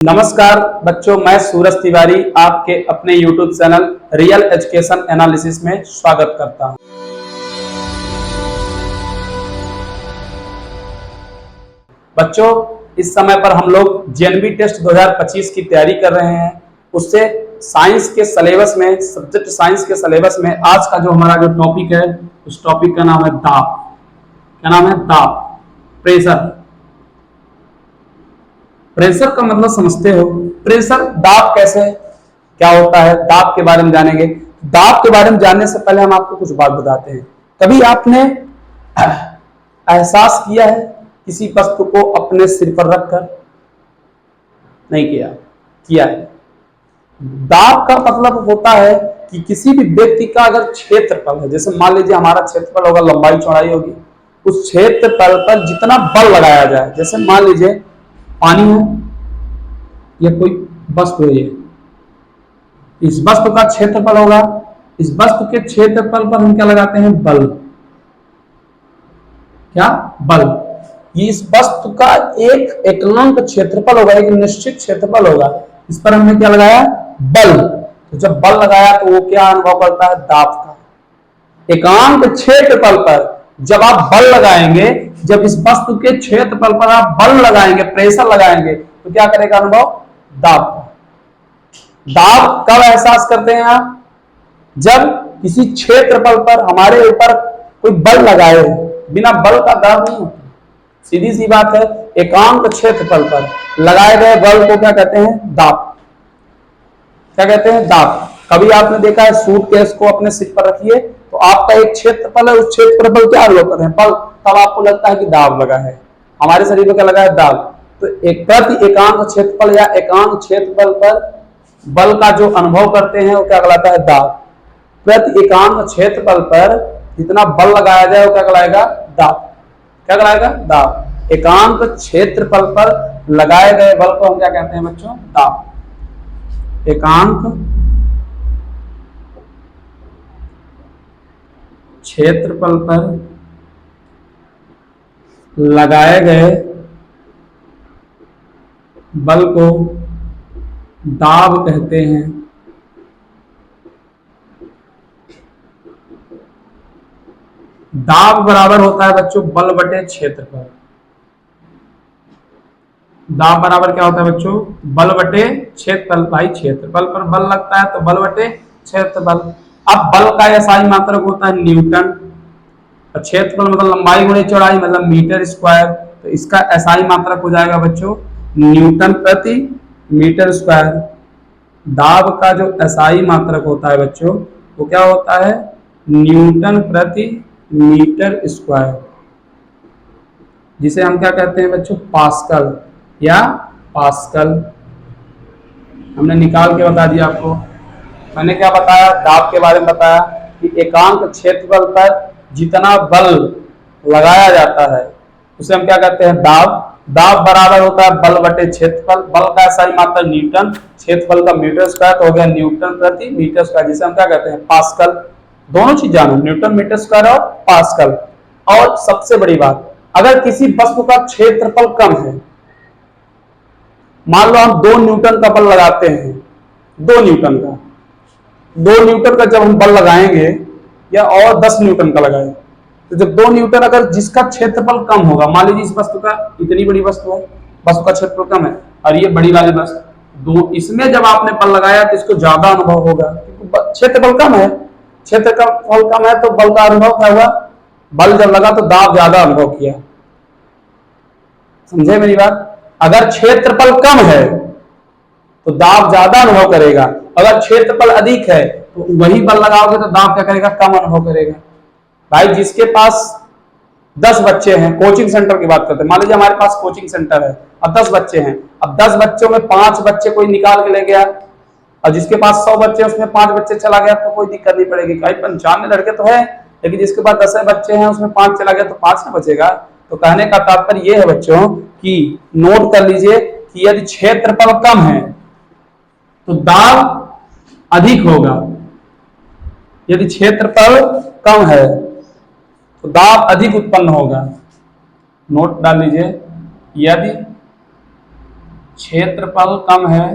नमस्कार बच्चों, मैं सूरज तिवारी आपके अपने YouTube channel real education analysis में स्वागत करता हूं। बच्चों, इस समय पर हम लोग जेएनवी टेस्ट 2025 की तैयारी कर रहे हैं। उससे साइंस के सिलेबस में, सब्जेक्ट साइंस के सिलेबस में आज का जो हमारा जो टॉपिक है, उस टॉपिक का नाम है दाब। क्या नाम है? दाब, प्रेशर। प्रेशर का मतलब समझते हो? प्रेशर, दाब कैसे, क्या होता है, दाब के बारे में जानेंगे। दाब के बारे में जानने से पहले हम आपको कुछ बात बताते हैं। कभी आपने एहसास किया है किसी वस्तु को अपने सिर पर रखकर? नहीं किया? किया है। दाब का मतलब होता है कि किसी भी व्यक्ति का अगर क्षेत्रफल है, जैसे मान लीजिए हमारा क्षेत्रफल होगा, लंबाई चौड़ाई होगी, उस क्षेत्रफल पर जितना बल लगाया जाए, जैसे मान लीजिए पानी है या कोई वस्तु है, इस वस्तु का क्षेत्रफल होगा, इस वस्तु के क्षेत्रफल पर हम क्या लगाते हैं? बल। क्या? बल। ये इस वस्तु का एक एकांक क्षेत्रफल होगा, एक निश्चित क्षेत्रफल होगा, इस पर हमने क्या लगाया? बल। तो जब बल लगाया तो वो क्या अनुभव करता है? दाब का। एकांक क्षेत्रफल पर जब आप बल लगाएंगे, जब इस वस्तु के क्षेत्रफल पर आप बल लगाएंगे, प्रेशर लगाएंगे, तो क्या करेगा अनुभव? दाब का। दाब कब एहसास करते हैं आप? जब किसी क्षेत्रफल पर हमारे ऊपर कोई बल लगाए, बिना बल का दाब नहीं होता। सीधी सी बात है, एकांक क्षेत्रफल पर लगाए गए बल को क्या कहते हैं? दाब। क्या कहते हैं? दाब। कभी आपने देखा है सूटकेस को अपने सिर पर रखिए, तो आपका एक क्षेत्रफल है, उस क्षेत्रफल क्या अवलोकन है? बल। तब आपको लगता है कि दाब लगा है। हमारे शरीर में क्या लगा है? दाब। तो एक प्रति एकांक क्षेत्रफल या एकांक क्षेत्रफल पर बल का जो अनुभव करते हैं वो क्या कहलाता है? दाब। प्रति एकांक क्षेत्रफल पर जितना बल लगाया जाए वो क्या कहलाएगा? दाब। क्या कहलाएगा? दाब। एकांक क्षेत्रफल पर लगाए गए बल को हम क्या कहते हैं बच्चों? दाब। एकांक क्षेत्रफल पर लगाए गए बल को दाब कहते हैं। दाब बराबर होता है बच्चों बल बटे क्षेत्रफल। दाब बराबर क्या होता है बच्चों? बल बटे क्षेत्रफल। भाई क्षेत्रफल पर बल लगता है तो बल बटे क्षेत्रफल। अब बल का एसआई मात्रक होता है न्यूटन, और क्षेत्रफल मतलब लंबाई गुणे चौड़ाई मतलब मीटर स्क्वायर। तो इसका एसआई मात्रक हो जाएगा बच्चों न्यूटन प्रति मीटर स्क्वायर। दाब का जो एसआई मात्रक होता है बच्चों, वो क्या होता है? न्यूटन प्रति मीटर स्क्वायर, जिसे हम क्या कहते हैं बच्चों? पास्कल या पास्कल। हमने निकाल के बता दिया आपको। मैंने क्या बताया? दाब के बारे में बताया कि एकांक क्षेत्रफल पर जितना बल लगाया जाता है उसे हम क्या कहते हैं? दाब। दाब बराबर होता है बल बटे क्षेत्रफल। बल का सही मात्रा न्यूटन, क्षेत्रफल का मीटर स्क्वायर, तो हो गया न्यूटन प्रति मीटर स्क्वायर, जिसे हम क्या कहते हैं? पास्कल। दोनों चीज जानो, न्यूटन मीटर स्क्वायर और पास्कल। और सबसे बड़ी बात, अगर किसी वस्तु का क्षेत्रफल कम है, मान लो हम 2 न्यूटन का बल लगाते हैं, 2 न्यूटन का, 2 न्यूटन का जब हम बल लगाएंगे या और 10 न्यूटन का लगाएंगे, तो जब 2 न्यूटन, अगर जिसका क्षेत्रफल कम होगा, मान लीजिए इस वस्तु का, इतनी बड़ी वस्तु है, वस्तु का क्षेत्रफल कम है, और ये बड़ी वाली वस्तु, दो, इसमें जब आपने बल लगाया तो इसको ज्यादा अनुभव होगा, क्योंकि क्षेत्रफल कम है। क्षेत्रफल कम है तो बल का अनुभव क्या हुआ? बल जब लगा तो दाब ज्यादा अनुभव किया। समझे मेरी बात? अगर क्षेत्रफल कम है तो दाब ज्यादा अनुभव करेगा, अगर क्षेत्रफल अधिक है तो वही बल लगाओगे तो दाब क्या करेगा? कम अनुभव करेगा। भाई जिसके पास 10 बच्चे हैं, कोचिंग सेंटर की बात करते हैं, मान लीजिए हमारे पास कोचिंग सेंटर है, अब 10 बच्चे हैं, अब 10 बच्चों में 5 बच्चे कोई निकाल के ले गया, और जिसके पास 100 बच्चे उसमें 5 बच्चे चला गया, तो कोई दिक्कत नहीं पड़ेगी। भाई 95 लड़के तो है, लेकिन जिसके पास 10 बच्चे हैं उसमें 5 चला गया तो 5 ना बचेगा। तो कहने का तात्पर्य यह है बच्चों कि नोट कर लीजिए कि यदि क्षेत्रफल कम है तो दाब अधिक होगा, यदि क्षेत्रफल कम है तो दाब अधिक उत्पन्न होगा। नोट डाल लीजिए, यदि क्षेत्रफल कम है,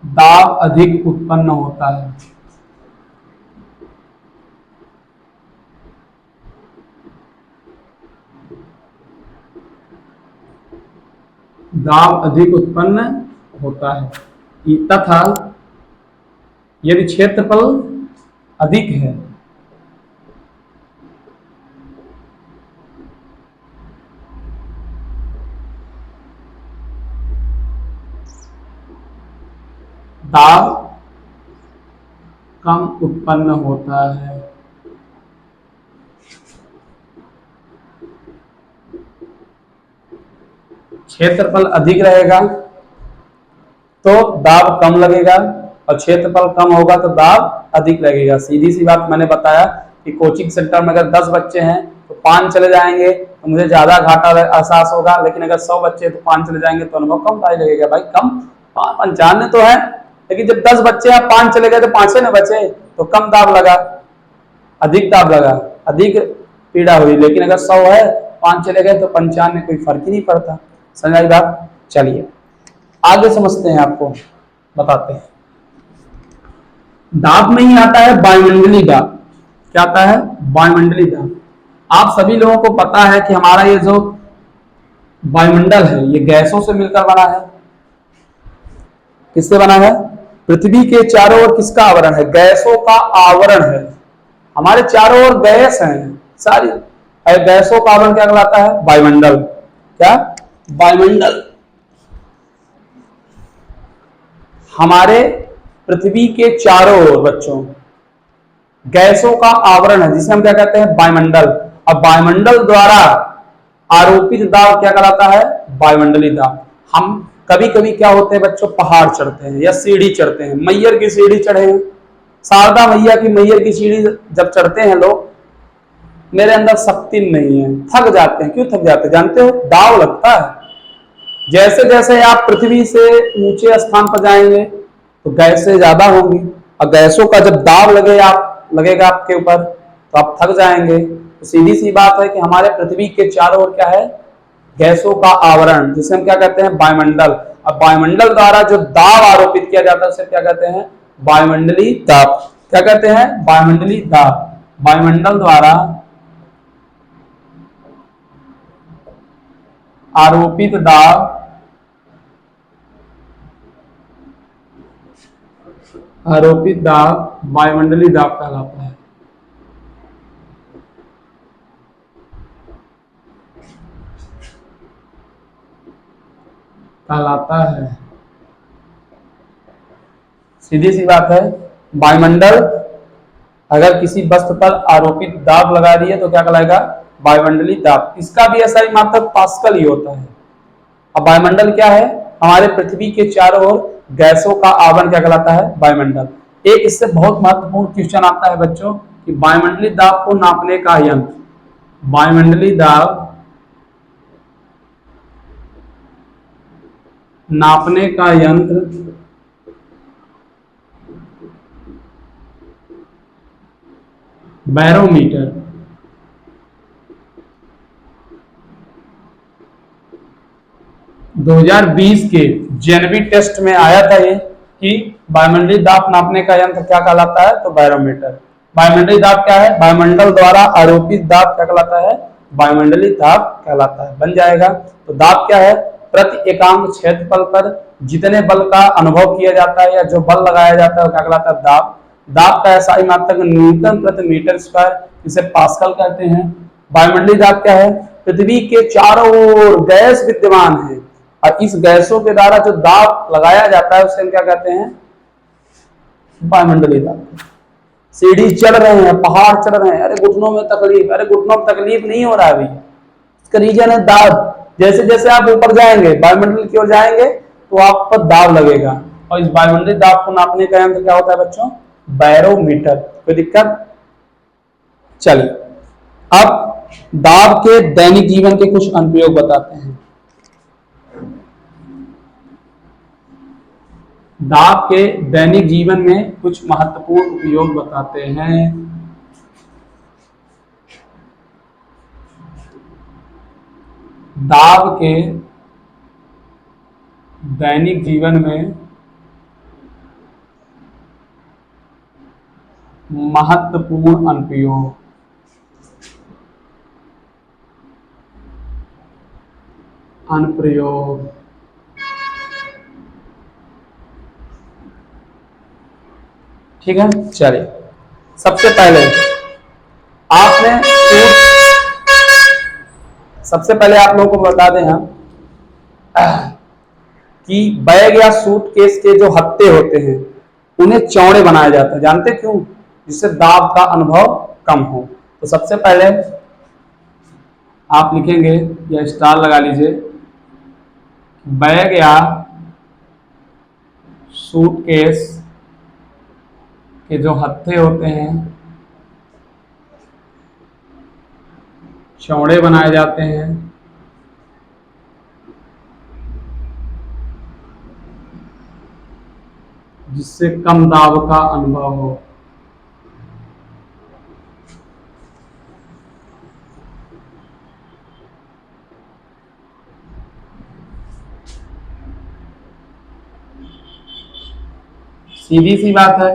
दाब अधिक उत्पन्न होता है। दाब अधिक उत्पन्न होता है तथा यदि क्षेत्रफल अधिक है दाब कम उत्पन्न होता है। क्षेत्रफल अधिक रहेगा तो दाब कम लगेगा और क्षेत्रफल कम होगा तो दाब अधिक लगेगा। सीधी सी बात मैंने बताया कि कोचिंग सेंटर में अगर 10 बच्चे हैं तो 5 चले जाएंगे तो मुझे ज्यादा घाटा एहसास होगा, लेकिन अगर 100 बच्चे तो 5 चले जाएंगे तो अनुभव कम भाई लगेगा। भाई कम 95 तो है, लेकिन जब 10 बच्चे हैं 5 चले गए तो 5 न बचे तो कम दाब लगा, अधिक दाब लगा, अधिक पीड़ा हुई। लेकिन अगर 100 है 5 चले गए तो 95 कोई फर्क ही नहीं पड़ता। समझ आई बात? चलिए आगे समझते हैं, आपको बताते हैं। दाब में ही आता है वायुमंडलीय दाब। क्या आता है? वायुमंडलीय दाब। आप सभी लोगों को पता है कि हमारा ये जो वायुमंडल है ये गैसों से मिलकर बना है। किससे बना है? पृथ्वी के चारों ओर किसका आवरण है? गैसों का आवरण है। हमारे चारों ओर गैस हैं सारी, गैसों का आवरण क्या कहलाता है? वायुमंडल। क्या? वायुमंडल। हमारे पृथ्वी के चारों ओर बच्चों गैसों का आवरण है जिसे हम क्या कहते हैं? वायुमंडल। अब वायुमंडल द्वारा आरोपित दाब क्या कहलाता है? वायुमंडलीय दाब। हम कभी कभी क्या होते हैं बच्चों, पहाड़ चढ़ते हैं या सीढ़ी चढ़ते हैं, मैयर की सीढ़ी चढ़े हैं, शारदा मैया की मैयर की सीढ़ी जब चढ़ते हैं लोग, मेरे अंदर शक्ति नहीं है, थक जाते हैं। क्यों थक जाते हैं जानते हो? दाव लगता है। जैसे जैसे आप पृथ्वी से ऊंचे स्थान पर जाएंगे तो गैसें ज्यादा होंगी और गैसों का जब दाब लगेगा आपके ऊपर तो आप थक जाएंगे। तो सीधी सी बात है कि हमारे पृथ्वी के चारों ओर क्या है? गैसों का आवरण, जिसे हम क्या कहते हैं? वायुमंडल। अब वायुमंडल द्वारा जो दाब आरोपित किया जाता है उसे क्या कहते हैं? वायुमंडलीय दाब। क्या कहते हैं? वायुमंडलीय दाब। वायुमंडल द्वारा आरोपित दाब वायुमंडलीय दाब कहलाता है। सीधी सी बात है, वायुमंडल अगर किसी वस्तु पर आरोपित दाब लगा रही है तो क्या कहलाएगा? वायुमंडलीय दाब। इसका भी ऐसा ही मात्रक पास्कल ही होता है। अब वायुमंडल क्या है? हमारे पृथ्वी के चारों ओर गैसों का आवरण क्या कहलाता है? वायुमंडल। एक इससे बहुत महत्वपूर्ण क्वेश्चन आता है बच्चों कि वायुमंडलीय दाब को नापने का यंत्र, वायुमंडलीय दाब नापने का यंत्र बैरोमीटर। दो 2020 के जेनवी टेस्ट में आया था ये कि वायुमंडलीय दाब नापने का यंत्र क्या कहलाता है? तो बैरोमीटर। वायुमंडलीय दाब क्या है? वायुमंडल द्वारा आरोपित दाब क्या कहलाता है? वायुमंडलीय दाब कहलाता है। बन जाएगा। तो दाब क्या है? प्रति एकांक क्षेत्रफल पर जितने बल का अनुभव किया जाता है या जो बल लगाया जाता है वो क्या कहलाता है? दाब। दाब का ऐसा ही मात्रक न्यूटन प्रति मीटर स्क्वायर, इसे पास्कल कहते हैं। वायुमंडलीय दाब क्या है? पृथ्वी के चारों ओर गैस विद्यमान है और इस गैसों के द्वारा जो दाब लगाया जाता है उसे हम क्या कहते हैं? वायुमंडलीय दाब। सीढ़ी चढ़ रहे हैं, पहाड़ चढ़ रहे हैं, अरे घुटनों में तकलीफ, अरे घुटनों में तकलीफ नहीं हो रहा है अभी, इसका रीजन है दाब। जैसे जैसे आप ऊपर जाएंगे, वायुमंडल की ओर जाएंगे तो आप पर दाब लगेगा और इस वायुमंडलीय दाब को नापने का यंत्र क्या होता है बच्चों? बैरोमीटर। कोई दिक्कत? चलिए अब दाब के दैनिक जीवन के कुछ अनुप्रयोग बताते हैं। दाब के दैनिक जीवन में कुछ महत्वपूर्ण उपयोग बताते हैं। दाब के दैनिक जीवन में महत्वपूर्ण अनुप्रयोग। अनुप्रयोग ठीक है। चलिए, सबसे पहले आपने सबसे पहले आप लोगों को बता दें हम कि बैग या सूटकेस के जो हत्थे होते हैं उन्हें चौड़े बनाया जाता है। जानते क्यों? जिससे दाब का अनुभव कम हो। तो सबसे पहले आप लिखेंगे या स्टार लगा लीजिए, बैग या सूटकेस के जो हत्थे होते हैं चौड़े बनाए जाते हैं जिससे कम दाब का अनुभव हो। सीधी सी बात है,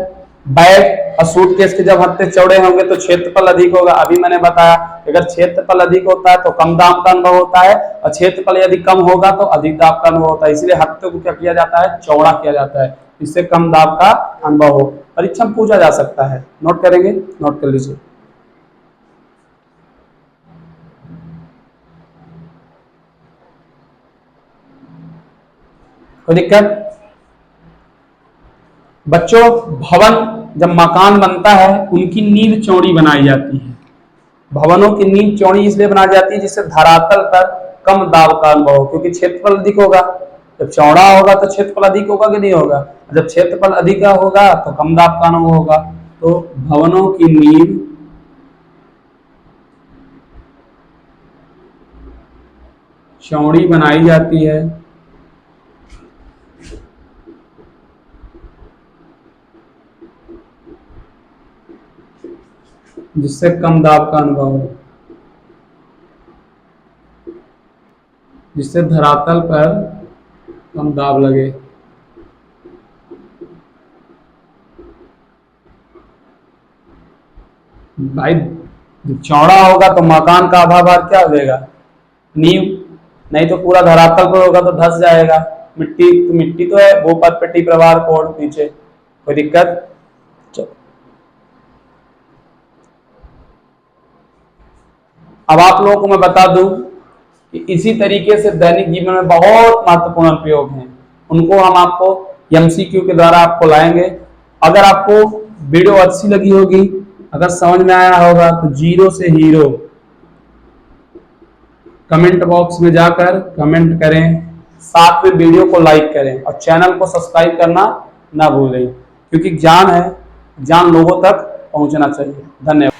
बैग और सूटकेस के जब हत्थे चौड़े होंगे तो क्षेत्रफल अधिक होगा। अभी मैंने बताया अगर क्षेत्रफल अधिक होता है तो कम दाब का अनुभव होता है, और क्षेत्रफल यदि कम होगा तो अधिक दाब का अनुभव होता है। इसलिए हत्थे को क्या किया जाता है? चौड़ा किया जाता है, इससे कम दाब का अनुभव हो। परीक्षा में पूछा जा सकता है, नोट करेंगे, नोट कर लीजिए। कोई दिक्कत? बच्चों, भवन जब मकान बनता है उनकी नींव चौड़ी बनाई जाती है। भवनों की नींव चौड़ी इसलिए बनाई जाती है जिससे धरातल पर कम दाब का अनुभव हो, क्योंकि क्षेत्रफल अधिक होगा। जब चौड़ा होगा तो क्षेत्रफल अधिक होगा कि नहीं होगा? जब क्षेत्रफल अधिक होगा तो कम दाब का अनुभव होगा। तो भवनों की नींव चौड़ी बनाई जाती है जिससे कम दाब का अनुभव हो, जिससे धरातल पर कम दाब लगे। भाई जब चौड़ा होगा तो मकान का आधा भाग क्या हो जाएगा? नींव, नहीं तो पूरा धरातल पर होगा तो धस जाएगा। मिट्टी तो है, वो पट्टी प्रवाह कोड पीछे, कोई दिक्कत? अब आप लोगों को मैं बता दूं कि इसी तरीके से दैनिक जीवन में बहुत महत्वपूर्ण अनुप्रयोग हैं, उनको हम आपको एमसीक्यू के द्वारा आपको लाएंगे। अगर आपको वीडियो अच्छी लगी होगी, अगर समझ में आया होगा तो 0 से हीरो कमेंट बॉक्स में जाकर कमेंट करें, साथ में वीडियो को लाइक करें और चैनल को सब्सक्राइब करना ना भूलें, क्योंकि ज्ञान है, ज्ञान लोगों तक पहुंचना चाहिए। धन्यवाद।